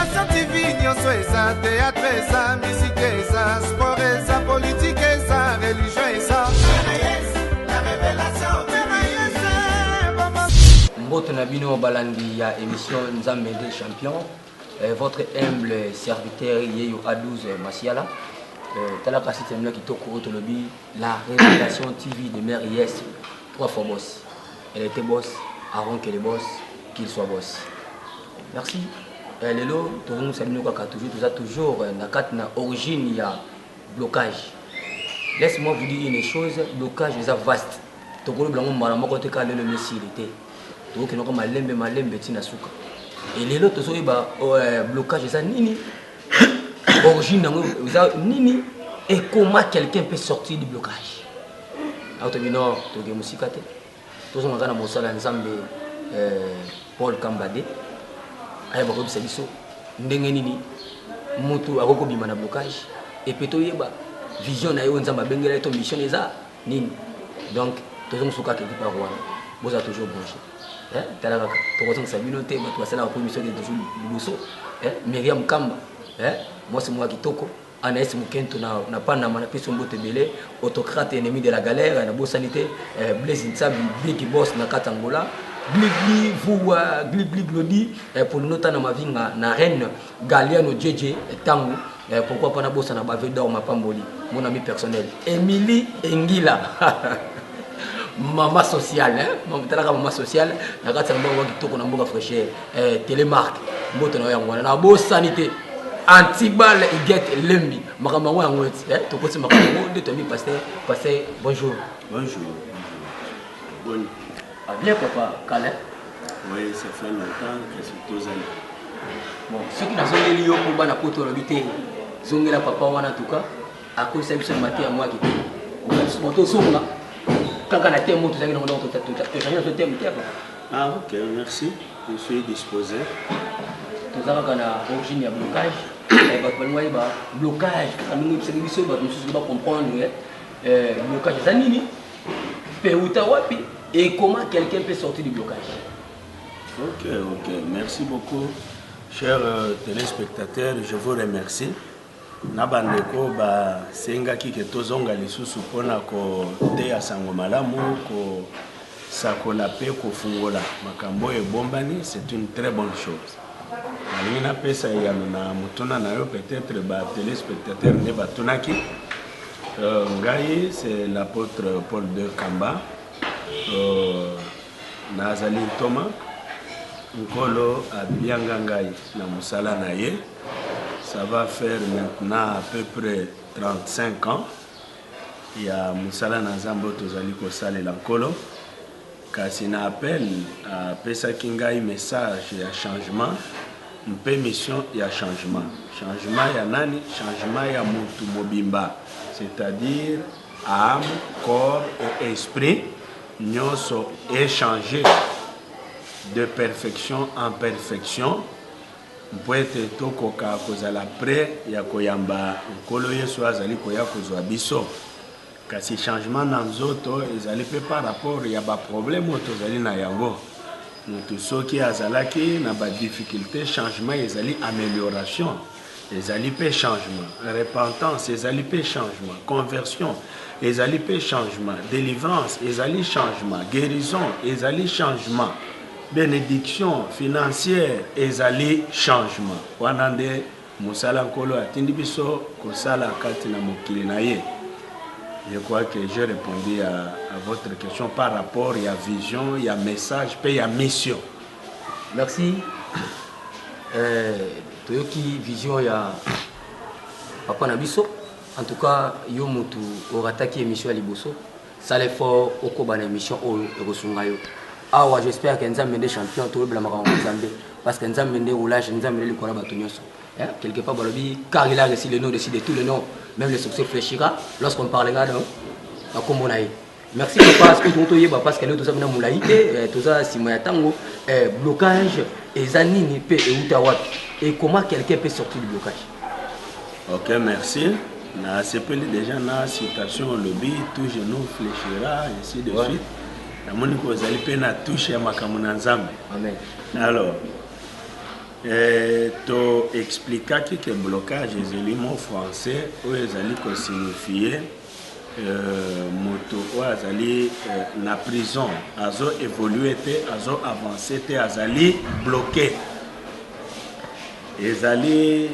Révélation TV, nyonso eza, théâtre eza, musique eza, sport eza, politique eza, religion eza. La révélation TV. Mbote Nabino Balandi ya émission Nzambe des champions. Votre humble serviteur Yeyo Adouz Masiala. Talaka Sitemla qui toko Tolobi, la révélation TV de Mère Yes, 3 fois boss. Elle était boss avant que les boss, qu'il soit boss. Merci. Lelo, tout le monde sait toujours na origine il y a blocage. Laisse-moi vous dire une chose, blocage est vaste. Tout le monde m'a côté quand le Messi était. Tout le monde malembe tina suka. Et lelo tout ça blocage est nini. Origine nini et comment quelqu'un peut sortir du blocage. Autobino to ge musikate. Tout ça ngana mosala nzambe Paul Kambade. Aya bako bisa biso ndenge nini mutu akoko bima na blocage et peut yeba vision na yo nzamba bengela to mission eza nini. Donc tout ça musuka ke di par wana. Boza toujours branché. Talaka to ko sabino te bato basala ko mission de toujours liboso. Myriam Kamba. Moi c'est moi qui toko. Anaïs Mukento na pana mana peso mbote belé autocrate ennemi de la galère na bo sanité Blaise Ntsabi big boss na Katangola Glibli voua Glibli glodi pour nous na ma vie na reine Galiano JJ tangu pourquoi pas na bossa na bave dans ma pamboli mon ami personnel Emily Engila maman sociale maman talaka maman sociale na Katangola qui toko na mboka fraîcheur télémarque mbote na yango na bo sanité Antibal Iget Lembi, Makamango en Wet, tu peux te de Tommy Pasteur, bonjour. Bonjour. Bon. Bien, papa, Calais. Oui, ça fait longtemps que c'est tous allés. Bon, ceux qui n'ont pas lié pour Bana Poto, l'habité, Zongela papa, en tout cas, à cause de ce matin à moi qui était. Vous avez ce moto sur là. Quand on a été monté, vous avez dit que ah, ok, merci. Je suis disposé. Tout ça, on a origine à blocage. Blocage, nous devons comprendre blocage, et comment quelqu'un peut sortir du blocage. Ok, merci beaucoup, chers téléspectateurs, je vous remercie. Nabandeko senga ki tozonga lisusu pona ko te asango malamu ko sakola pe ko fungola makambo e bombani, c'est une très bonne chose. Alina pesa ya na mutuna na yo peut-être ba téléspectateur ne batunaki ngai c'est l'apôtre Paul de Kamba Nazali Thomas Nkolo abianga ngai na musala na ye. Ça va faire maintenant à peu près 35 ans. Il y a musala na zambo tozali ko salela Nkolo kasi na appel à pesa kingai message ya changement. Une permission, il y a changement. Changement, il y a nani, changement, il y a mutu mobimba. C'est-à-dire, âme, corps et esprit, nous sommes échangés de perfection en perfection. Vous pouvez être tokoka kozala près, ya koyamba, nkolo yesu azali koya kozwa biso. Kasi changement na nzoto, ezali pe par rapport, il y a ba problème otozali na yango. Tout ce qui a zalaki n'a pas de difficulté, changement, ils allaient amélioration, ils allaient pas changement, repentance, ils allaient pas changement, conversion, ils allaient pas changement, délivrance, ils allaient changement, guérison, ils allaient changement, bénédiction financière, ils allaient changement. Wanande musala nkolo atindi biso kosala kati na mokili na ye. Je crois que j'ai répondu à votre question par rapport, il y a vision, il y a message, puis il y a mission. Merci. Toyoki vision, il y a Papa Nabiso. En tout cas, Yomutu aura attaqué émission à Liboso. Ça l'effort au Koban émission au Rosungayo. Ah ouais, j'espère que Nzambe des champions, tout le monde Nzambe. Parce que Nzambe des roulages, Nzambe des Kora Batunyoso. Quelque part, car il a réussi le nom de tous les noms, même le succès fléchira lorsqu'on parlera de Kombonaï. Merci parce que tout le monde parce que tout ça maintenant moulaïté, tout ça si moi tango blocage et zanini pe et utawat et comment quelqu'un peut sortir du blocage. Ok, merci. Na c'est déjà na citation le bi tout genou fléchira ainsi de suite. Na moni ko zali pe na touche ya makamuna nzambe. Amen. Alors to expliquer que le blocage est un mot français où ils signifie moto ou azali na prison azo évoluer te azo avancer te azali bloqué ezali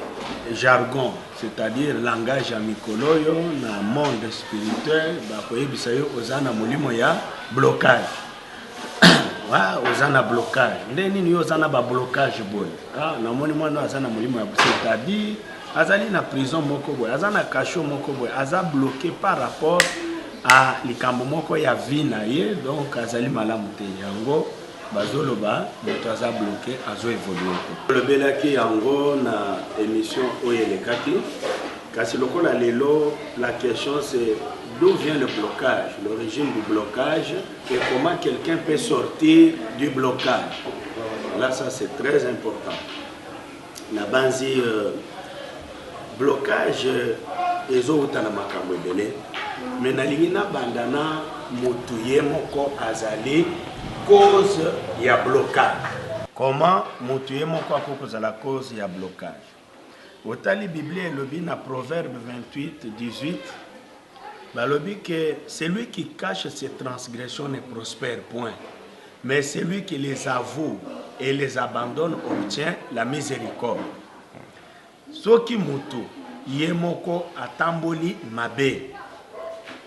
jargon c'est-à-dire langage ya mikolo yo na monde spirituel bakoyebisa yo ozana molimo ya blocage wa ozana blocage nde nini yo ozana ba blocage boy na moni mwana azana molimo ya c'est-à-dire azali na prison moko boy azana cachot moko boy aza bloqué par rapport à likambo moko ya vie na ye donc azali malamu te yango bazoloba moto aza bloqué azo évoluer lobelaki yango na émission oyo elekaki kasi lokola lelo la question c'est d'où vient le blocage, l'origine du blocage et comment quelqu'un peut sortir du blocage. Là ça c'est très important. La banzi blocage ezotana makambo ebele mais nalingi na bandana motu ye moko azali cause ya blocage. Comment motu ye moko akokoza la cause ya blocage? Otali Bible elobi na Proverbe 28:18 balobi que celui qui cache ses transgressions ne prospère point, mais celui qui les avoue et les abandonne obtient la miséricorde. Soki mutu ye moko atamboli mabe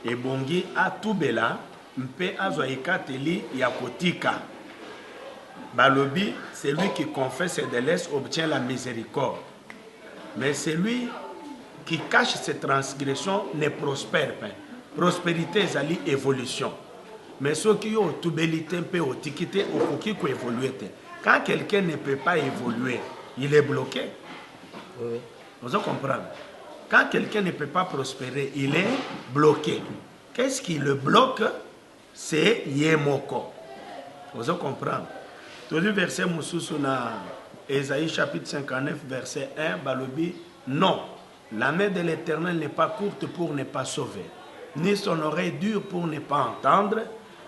ebongi atubela mpe azwa ekateli ya kotika balobi celui qui confesse et délaisse obtient la miséricorde, mais celui qui cache ses transgressions ne prospère pas. Prospérité ezali évolution, mais ceux qui ont tubelité mpe otikité okoki ko évoluer. Quand quelqu'un ne peut pas évoluer, il est bloqué. Oui. Vous comprenez? Quand quelqu'un ne peut pas prospérer, il est bloqué. Qu'est-ce qui le bloque? C'est Yemoko. Vous comprenez? Tout le verset Moussousou na Ésaïe chapitre 59 verset 1 balobi non, la main de l'Éternel n'est pas courte pour ne pas sauver, ni son oreille dure pour ne pas entendre,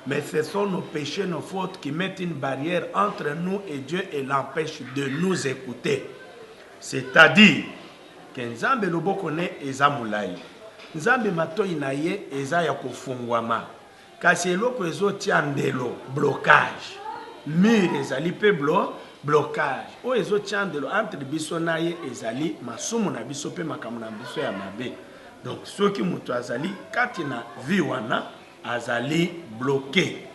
mais ce sont nos péchés, nos fautes qui mettent une barrière entre nous et Dieu et l'empêchent de nous écouter. C'est-à-dire que Nzambe loboko ne eza mulai, Nzambe matoi na ye eza ya kofungwama, kasi eloko ezotia ndelo blocage, mur ezali pe blocage o ezotia ndelo entre biso na ye ezali masumu na biso pe makambo na biso ya mabe. Donc soki mutu azali kati na vie wana azali bloqué.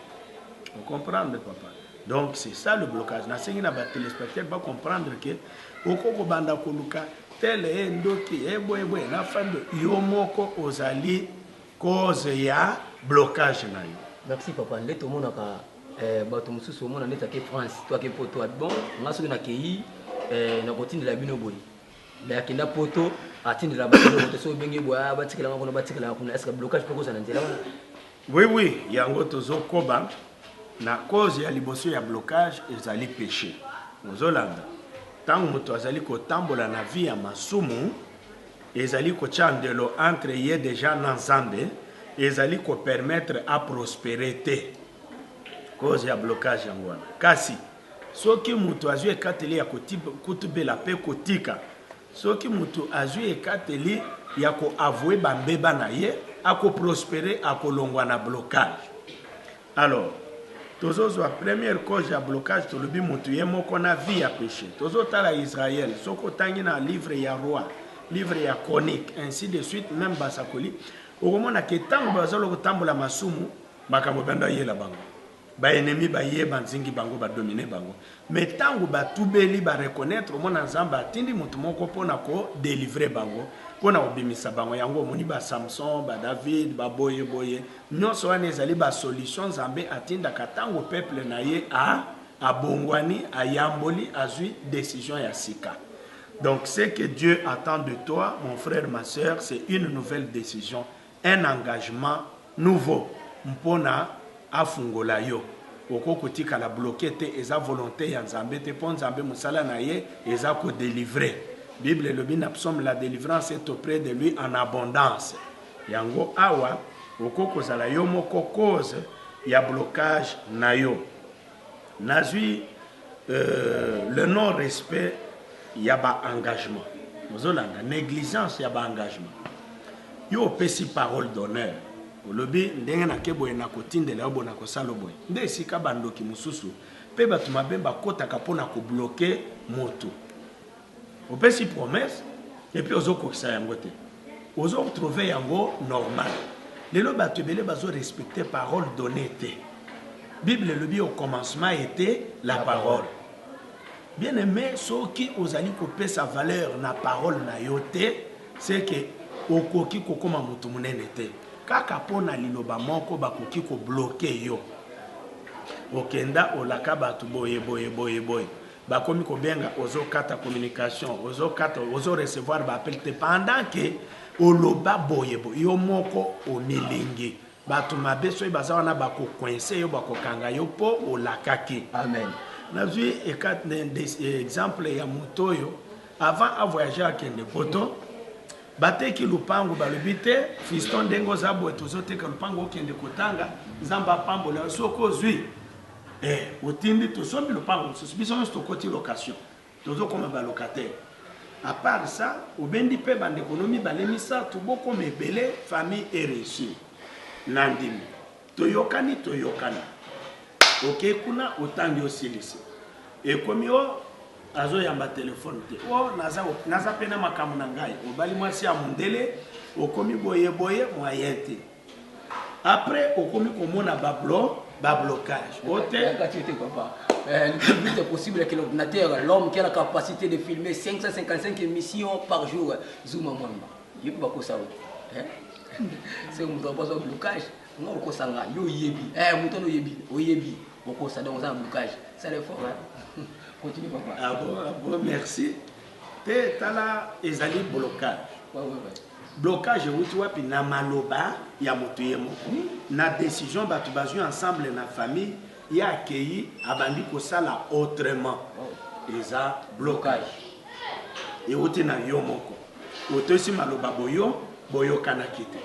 Vous comprenez papa? Donc c'est ça le blocage. Na sengi na ba téléspectateurs va comprendre que okoko banda koluka tele ndoki ebo na fando yomoko ozali cause ya blocage na yo. Merci papa. Ndeto monaka bato mususu omona ndeta ke France toi ke poto bon ngaso na kei na kotindela bino boyi la kenda poto atindela bato poto so benge boya batikela ngako batikela kuna est-ce que blocage peut cause na nzela wana? Oui yango tozo koba na cause ya liboso ya blocage ezali péché ozolanda tango moto azali kotambola na vie ya masumu ezali ko chandelo entre ye déjà na Nzambe ezali ko permettre à prospérité cause ya blocage yango wana. Kasi soki mutu azwi ekateli ya kutubela pe kotika, soki mutu azwi ekateli ya ko avouer bambeba na ye ako prospérer akolongwa na blocage. Alors tozozwa première cause ya blocage tolobi mutu ye moko na vie ya péché. Tozotala Israël soko tangi na livre ya roi, livre ya chronique ainsi de suite même basakoli okomona ke tango bazalo kotambola masumu makambo banda yela bango ba ennemi ba ye banzingi bango ba dominer bango, mais tango ba tubeli ba reconnaître mona Nzamba atindi mutu moko pona ko délivrer bango pona obimisa bango yango moni ba Samson ba David ba boye nyonso wana ezali ba solution Nzambe atinda katango peuple na ye a bongwani a yamboli azui décision ya sika. Donc ce que Dieu attend de toi mon frère ma sœur, c'est une nouvelle décision, un engagement nouveau mpona afungola yo okoko tika la bloquer te eza volonté ya Nzambe te pon Nzambe musala na ye eza ko délivrer. Bible le bin psaume la délivrance est auprès de lui en abondance. Yango awa okoko zala yo moko cause ya blocage na yo. Nazui le non respect il y a un engagement. Mozolanga négligence, il y a un engagement. Yo opesi parole d'honneur. Olobi ndenge na kebo na kotindela yo bona kosala boy. Nde sika bandoki mususu pe batu mabemba kota kapona ko bloquer moto. Opesi promesse et puis ozo kokisa yango te. Ozo trouver yango normal. Lelo batu belé bazo respecter parole donnée te. Bible le bi au commencement était la parole. Bien aimé, ce qui ozali kopesa sa valeur na parole na yote, c'est que okoki kokoma mutu munene te. Kaka pona liloba moko bakoki ko bloquer yo. Okenda olaka batu boye. Bakomi ko benga ozo kata communication, ozo recevoir ba appel te pendant que oloba boye yo moko o milingi. Batu mabeso ibaza wana bako coincer yo bako kanga yo po olakaki. Amen. Na vu exemple ya mutoyo avant à voyager à Kende Poto. Bateki lupango balubite fiston dengo zabo etozote ka lupango kende kotanga zamba pambo la soko zui otindi to sombi lupango biso sto koti location tozo comme ba locataire à part ça obendi pe bande économie balemisa to boko mebele famille est reçue nandimi toyokani OK kuna otangi osilisi ekomio azo yamba téléphone te o naza pena makamu na ngai obali mwasi ya mundele okomi boye moyen te après okomi komona blocage ote papa le plus vite possible que l'ordinateur, l'homme qui a la capacité de filmer 555 émissions par jour, Zoom Mwamba il peut pas ça c'est un blocage non ko sanga yo yebi mutono yebi ko ça donc ça blocage ça le fort continue papa. Ah bon, merci. Tala ezali blocage. Blocage wuti wapi na maloba ya moto yemo. Na décision batu bazu ensemble na famille ya accueilli abandi ko sala autrement. Eza blocage. Et wuti na yo moko. Otosi maloba boyo kana kite.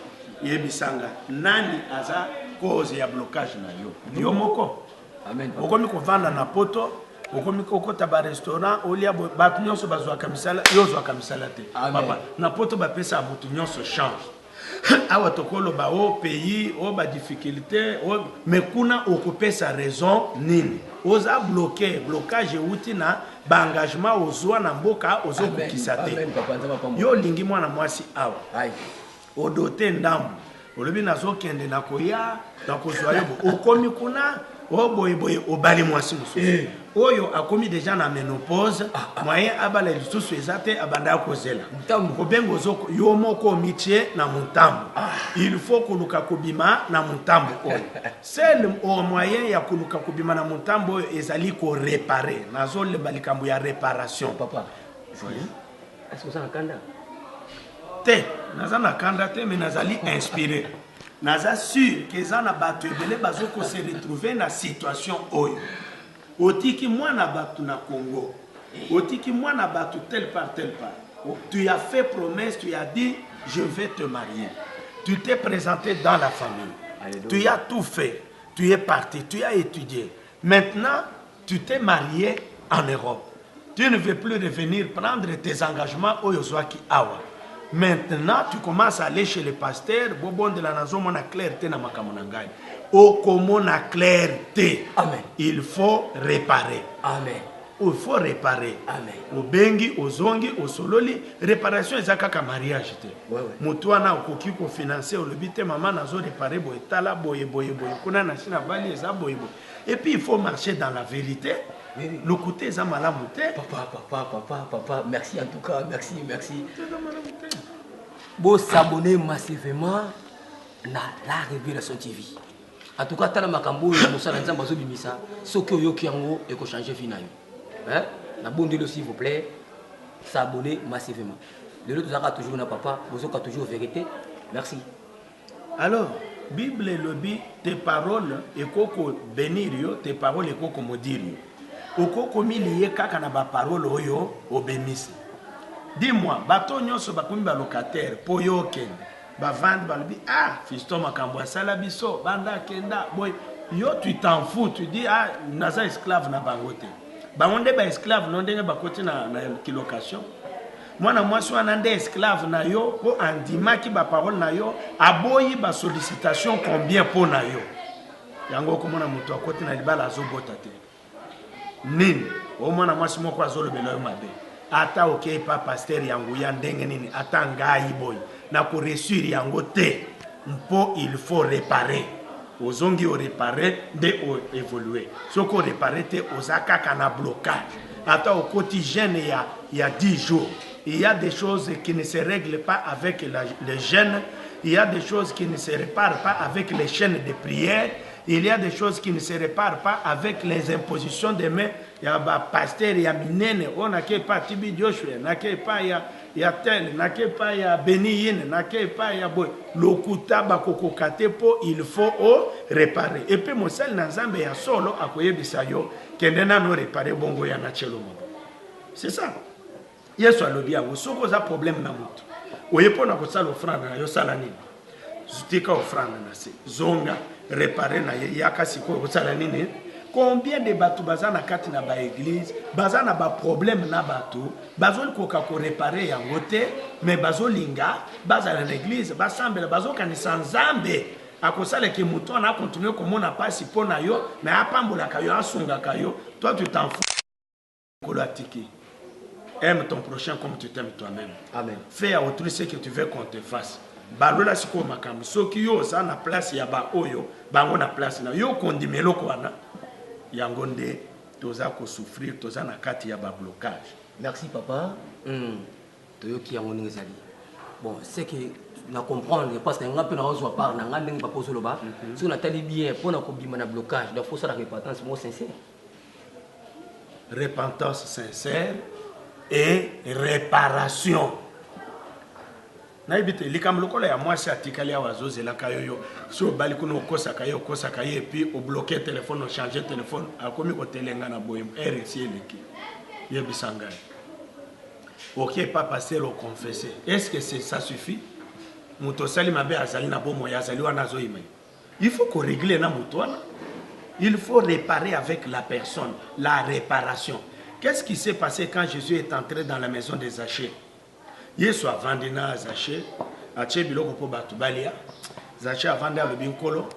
Yebisanga nani aza cause ya blocage na yo. Yo moko. Amen. Okomi ko vanda na poto okomi kokota ba restaurant olia batu nyonso bazwa kamisala yozwa kamisala te papa na poto ba pesa butu nyonso change awa tokolo ba o pays o ba difficulté o mekuna okopesa raison nini oza blocage uti na ba engagement ozwa na mboka ozokukisa te yo lingi mwana mwasi awa odote ndambu olobi nazokende na koya na kozwa yobo okomi kuna boye obali mwasi mususu oyo akomi déjà na ménopause moyen abala lisusu ezate abanda kozela kobengo zoko yo moko mitie na mutambo il faut kuluka kubima na mutambo oyo c'est le moyen ya kuluka kubima na mutambo ezali ko réparer nazo le balikambo ya réparation papa est-ce que ça nakanda te nazana kanda te mais nazali inspiré naza sûr que ça na batu ebele bazoko se retrouver na situation oyo otiki mwana batu na Congo otiki mwana batu tel part tu as fait promesse tu as dit je vais te marier tu t'es présenté dans la famille tu as tout fait tu es parti tu as étudié maintenant tu t'es marié en Europe tu ne veux plus revenir prendre tes engagements oyozwaki awa. Maintenant, tu commences à aller chez le pasteur. Bobon de la nation, on a clarté na makamonangai. O comment on a clarté. Amen. Il faut réparer. Amen. Il faut réparer. Amen. Au bengi, au zongi, au sololi. Réparation, c'est ça mariage. Moutouana, au koki, au financier, au lobite, maman, nazo réparer, boy, tala, boy. Kuna na china bali, eza boy. Et puis, il faut marcher dans la vérité. Le côté ça malamouté. Papa, merci en tout cas, merci. Bon, s'abonner massivement na la Révélation TV. En tout cas, tala makambo ya musala nzamba zo bimisa, soki oyoki yango et ko changer vie na yo. Hein? Na bondelo s'il vous plaît, s'abonner massivement. Le lot tozaka toujours na papa, bozoka toujours vérité. Merci. Alors, Bible lobby tes paroles et koko bénir yo, tes paroles et koko maudire yo. Okoko miliye kaka na ba parole oyo obemisi. Dis-moi, bato nyonso bakomi ba locataire po yo kende. Ba vendre ba lobi fiston makambo asala biso banda kenda boy yo tu t'en fous tu dis naza esclave na bangote. bangonde ba esclave non ndenge bakoti na kilocation mwana mwasi wana nde esclave na yo po andimaki ba parole na yo aboyi ba sollicitation combien po na yo yango komona moto akoti na libala azobota te nini o mwana mwasi moko azolobela yo mabe ata okei pa pasteur yango ya ndenge nini ata ngai boy na ko reçuir yango te mpo il faut réparer ozongi o réparer de o évoluer soko réparer te ozaka kana blocage ata okoti jeûne il y a 10 jours il y a des choses qui ne se règlent pas avec le jeûne il y a des choses qui ne se réparent pas avec les chaînes de prière il y a des choses qui ne se réparent pas avec les impositions de mains. Il y a un pasteur, il y a minene, on n'a pas Tibi Joshua, n'a pas il y a tel, n'a pas il y a Beniyine, n'a pas il y a boy. Lokuta bakokokate po il faut réparer. Et puis mon seul nanzambe ya solo akoye bisayo kendena no réparer bongo ya nachelo mobo. C'est ça. Yesu alobi yango soko za problème na mutu. Oyepo na kosala offrande na yo sala nini? Zutika offrande na se. Zonga réparer na yaka siko kosala nini? Combien de bateaux bazana kati na ba église, bazana ba problème na bateau, bazoli koka ko réparer yango te, mais bazolinga, bazana na église, basambela bazoka ni sanzambe. Akosala ke muto na continuer komona pasi pona yo, mais apambola kayo asunga kayo, toi tu t'en fous. Kolatiki. Aime ton prochain comme tu t'aimes toi-même. Amen. Fais à autrui ce que tu veux qu'on te fasse. Balola siko makambo. Soki yo za na place ya ba oyo, bango na place na yo kondimelo kwana. Yangonde toza ko souffrir, toza na kati ya ba blocage. Merci papa. Toyoki yangonde zali. Bon, c'est que na comprendre parce que nga pe na ozo par na nga ndenge papa solo ba. Si on a tali bien pour na ko bima na blocage, il faut ça la repentance mo sincère. Repentance sincère et réparation. Naibite likam lokola ya mwasi atikali awazoze la kayoyo so bali kuno kosa kayo et puis au bloquer téléphone, au changer téléphone akomi ko telenga na boyem RC leki yebisanga. OK pas passer au confesser. Est-ce que ça suffit? Muto sali mabe azali na bomo ya azali wana zo imani. Il faut qu'on règle na mutwana. Il faut réparer avec la personne, la réparation. Qu'est-ce qui s'est passé quand Jésus est entré dans la maison des Zachée? Yesu avandi na Zachée, atie biloko po batu balia. Zachée avandi a lobinkolo,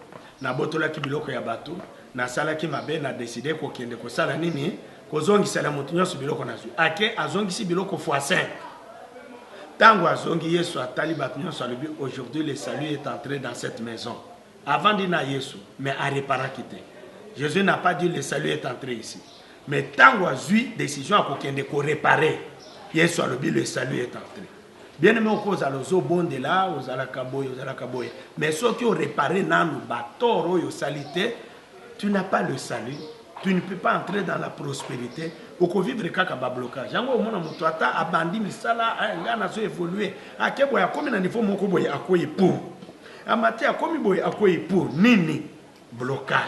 na botola ki biloko ya batu, na sala ki mabe na décidé ko kende ko sala nini, ko zongi sala mutu nyoso biloko na zu. Ake azongi si biloko x5. Tango azongi Yesu atali batu nyoso alobi aujourd'hui le salut est entré dans cette maison. Avandi na Yesu, mais a réparer kité. Jésus n'a pas dit le salut est entré ici. Mais tant que j'ai décision à réparer, Yesu a dit le salut est entré. Bien aimé, aux alozo bon de là, aux alakaboy. Mais ceux qui ont réparé dans le bateau, au salité, tu n'as pas le salut. Tu ne peux pas entrer dans la prospérité. Au que vivre kaka ba blocage. Yango mona mutu ata abandi misala ngana so évoluer. Akebo ya komi na niveau moko boy akoyi pour. Amate akomi boy akoyi pour nini blocage.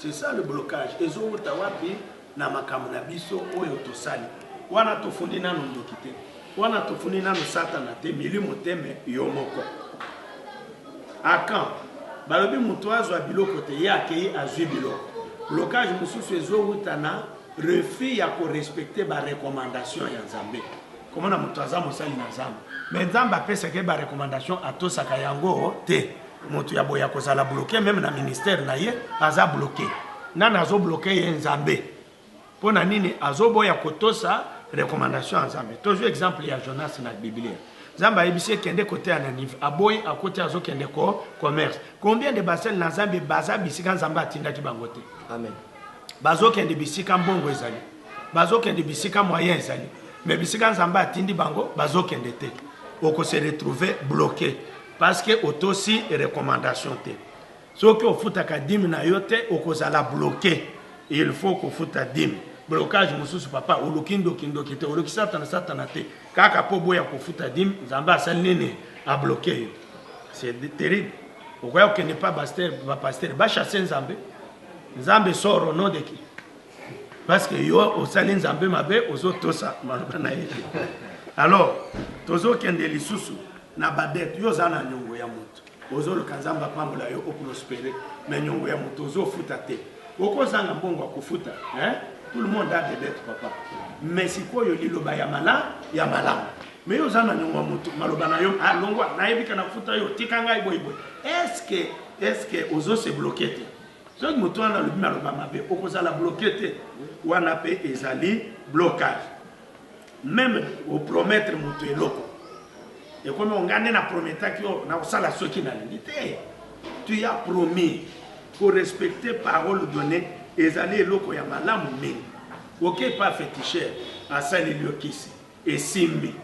C'est ça le blocage. Ezo utawapi na makamu na biso oyo tosali. Wana tofundi nanu ndokite. Wana tofundi nanu satana te milimo teme yomoko. Akan balobi mutu azwa biloko te yake azwi biloko. Blocage mususu ezo utana refus ya ko respecter ba recommandation ya Nzambe. Comment na mutu aza mosali na Nzambe. Mais Nzambe apesa ke ba recommandation atosaka yango te. Moto ya boya ko sala bloquer même na ministère na ye aza bloquer nana azo bloquer ye Nzambe pona nini azo boya kotosa recommandation Nzambe toujours exemple ya Jonas na Biblia Nzambe ayebisi kende côté ya Ninive aboyi à côté azo kende ko commerce combien de basel na Nzambe baza bisika Nzambe atindaki bango te amen bazo kende bisika mbongo ezali bazo kende bisika moyen ezali mais bisika Nzambe atindi bango bazo kende te oko se retrouver bloqué parce que aussi recommandation te. Ce que au fout à dim na yote au kozala bloqué. Il faut qu'on fout à dim. Blocage mususu papa ou lokindo kindo kite ou lokisata na satana te. Kaka po boya ko fout à dim zamba salnene a bloqué. C'est terrible. Au quoi que n'est pas pasteur ba chasser Nzambe. Nzambe sort au nom de qui? Parce que yo au salin Nzambe mabe ozo tosa malobana yete. Alors tozo kende lisusu na badet yo zana nyongo ya mutu ozo le kanzamba pambola yo o prospérer mais nyongo ya mutu ozo futa te oko zanga mbongo akufuta tout le monde a des dettes, papa. Mais si quoi, il y a malin, il y a malin. Mais il y a est-ce que aux autres c'est bloqué? Ce que nous avons le bloqué, ou on a fait des blocage. Même au promettre mutu eloko. Et comme on gagne na prometa qui on a ça la soki na limité. Tu as promis pour respecter parole donnée et aller eloko ya malamu mingi. OK pas féticheur à ça les liokisi et simbi.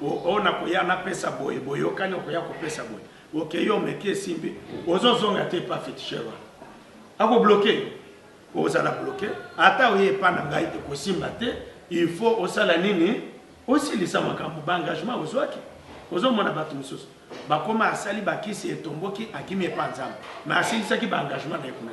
On a koya na pesa boye boye okanya koya ko pesa boye. OK yo meki simbi. Ozozonga te pas féticheur. Ako bloquer. Ozala bloquer. Ata oye pa na ngai te ko simba te. Il faut aussi la nini aussi les samakambu engagement aux autres aux hommes on a battu mususu ba koma asali ba kisi etomboki akimi epanzama mais asili saki ba engagement na ekuna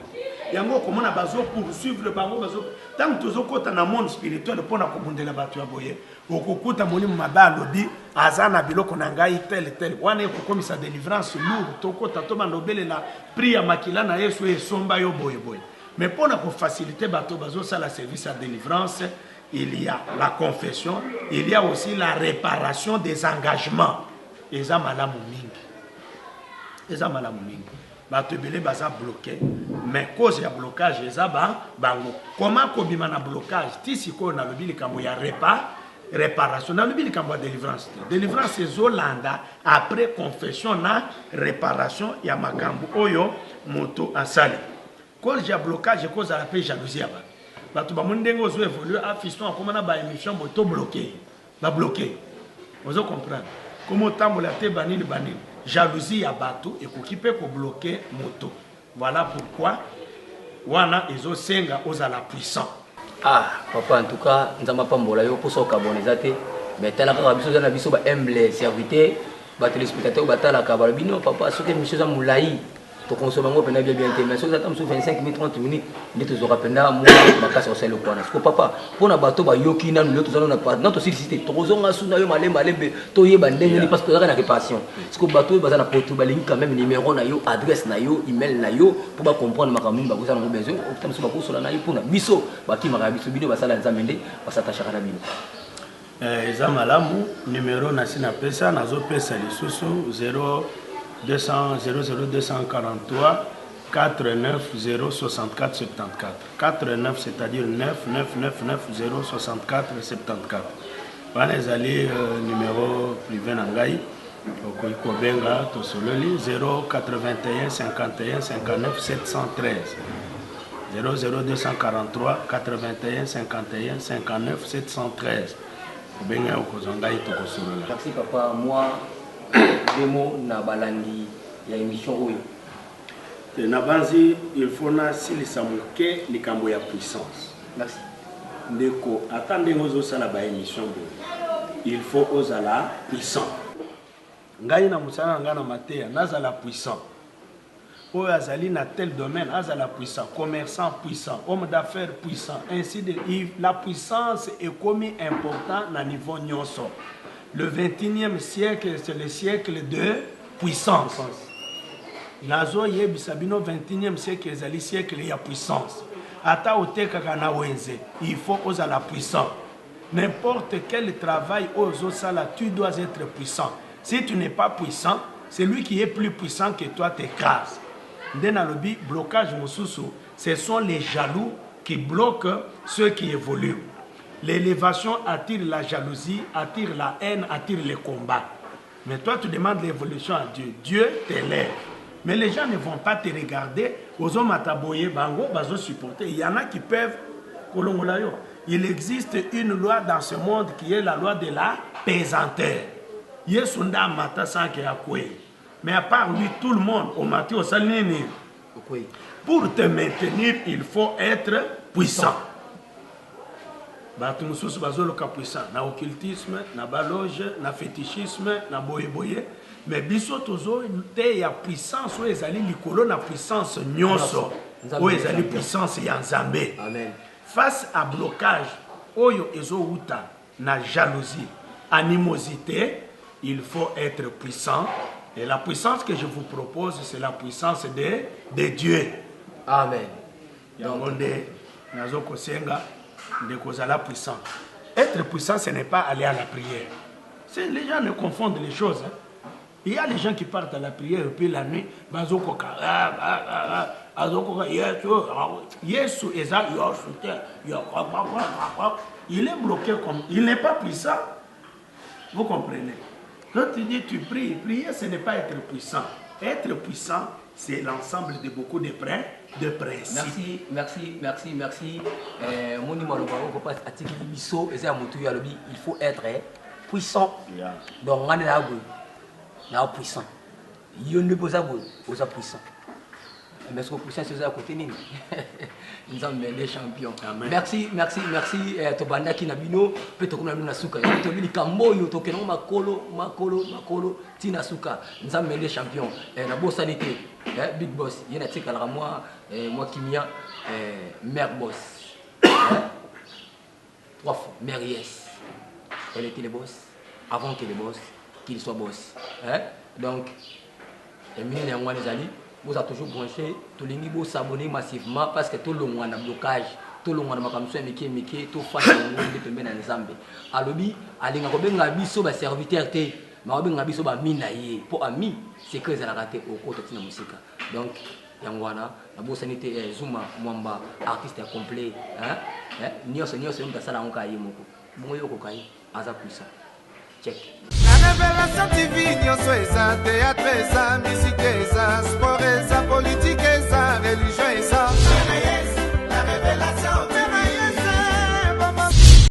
yango komona bazo poursuivre le bango bazo tant tozo kota na monde spirituel pona komundela batu ya boye okokuta moni mabalo lodi azana biloko na ngai tel wana ekokomisa délivrance lourd tokota to mandobele la priya makila na Yesu esomba yo boye mais pona ko faciliter bato bazo sala service à délivrance. Il y a la confession, il y a aussi la réparation des engagements. Eza malamu mingi. Batebele baza bloqué. Mais cause ya blocage eza bango. Comment kobima na blocage? Tisi ko na lobi likambo ya réparation. Na lobi likambo ya délivrance. Délivrance ezolanda après confession na réparation ya makambo oyo moto asali. Cause ya blocage cause à la paix jalousie aba. Bato ba mundengo ozo évoluer à fiston comme na ba émission moto bloqué vous comprendre comment tambola te banini jalousie ya bato et kokipe ko bloquer moto voilà pourquoi wana ezo senga oza la puissant papa en tout cas nzamba pambola yo poso kabonezate mais tala ka biso na biso ba humble serviteur ba téléspectateur batala ka balbino papa soki mission za mulai to consommer ngo pena bien mais so za tam so 25 minutes 30 minutes ndi to zo rapenda mo makasa oselo kwana siko papa pona bato ba yoki na nulo to zana na pas notre sollicité to zonga suna yo malembe to yeba ndenge ni parce que na réparation siko bato ba zana poto ba lingi quand même numéro na yo adresse na yo email na yo pour ba comprendre makambo ba kozana ngo besoin tam so ba kosola na yo pona biso ba ki maka biso bino ba sala nzamende ba satacha kana bino eza malamu numéro na sina pesa nazo pesa lisusu 200 00243 49 064 74 49 c'est-à-dire 9999 064 74 wana ezali numéro privé na ngai okoki benga to sololi 081 51 59 713 00243 81 51 59 713 benga okozongai to kosolola. Merci papa. Moi démo na balandi ya émission oyo na banzi il faut na silisa moke likambo ya puissance. Merci ndeko atande ngozo sala ba émission boye il faut ozala puissant ngai na musana ngana mateya nazala puissant oyo azali na tel domaine azala puissant commerçant puissant homme d'affaires puissant ainsi de la puissance est comme important na niveau nyonso. Le 21e siècle, c'est le siècle de puissance. Nazo yebisabino 21e siècle, c'est le siècle de puissance. Ata oteka kana wenze, il faut oser la puissance. N'importe quel travail ozo sala, tu dois être puissant. Si tu n'es pas puissant, celui qui est plus puissant que toi t'écrase. Denalobi, blocage mususu, ce sont les jaloux qui bloquent ceux qui évoluent. L'élévation attire la jalousie, attire la haine, attire les combats. Mais toi, tu demandes l'évolution à Dieu. Dieu t'élève. Mais les gens ne vont pas te regarder. Aux hommes à taboyer, bango, bazo supporter. Il y en a qui peuvent. Il existe une loi dans ce monde qui est la loi de la pesanteur. Yesunda mata sanke akwe. Mais à part lui, tout le monde, au matin, au salini. Pour te maintenir, il faut être puissant. Bato mususu bazoloka puissant na occultisme na baloge na fétichisme na boye mais biso tozo te ya puissance oyo ezali likolo na puissance nyonso oyo ezali puissance ya Nzambe. Amen. Face à blocage oyo ezouta na jalousie, animosité, il faut être puissant et la puissance que je vous propose c'est la puissance de Dieu. Amen. Yangonde nazo kosenga de Kozala puissant. Être puissant, ce n'est pas aller à la prière. Les gens ne confondent les choses. Hein. Il y a les gens qui partent à la prière et puis la nuit, il est bloqué comme. Il n'est pas puissant. Vous comprenez? Quand tu dis tu pries, prier, ce n'est pas être puissant. Être puissant, c'est l'ensemble de beaucoup de principes. Merci. Il faut être puissant. Yeah. Donc, on est puissant. Il ne peut pas être puissant. Mais ce que puissant, c'est à côté de nous. Nous sommes des champions. Amen. Merci. Tobanda qui nabino, peut-être qu'on a une souka. Tu as dit Kamboyo, tu as dit Makolo, Tina souka. Nous sommes des champions. La boss sanité, Big Boss. Il y a un tic à moi Kimia, Mère Boss. 3 fois, Mère Yes. Elle était le boss avant que le boss, qu'il soit boss. Donc, les amis, vous avez toujours branché, tout le monde s'abonner massivement parce que tout le monde a blocage, tout le monde a tout face à tomber dans les zambes. Alors, allez, on a biso ba serviteur té, mais on a biso ba minaye. Pour ami, c'est que ça a raté au côté de la musique. Donc, Yangwana, la bosse sanité Zuma, Mwamba, artiste complet. Nios, on a ça là, on a eu beaucoup. Bon, yo kokai, aza puissant. Check. La révélation TV, nyonso eza théâtre eza musique eza sport eza politique.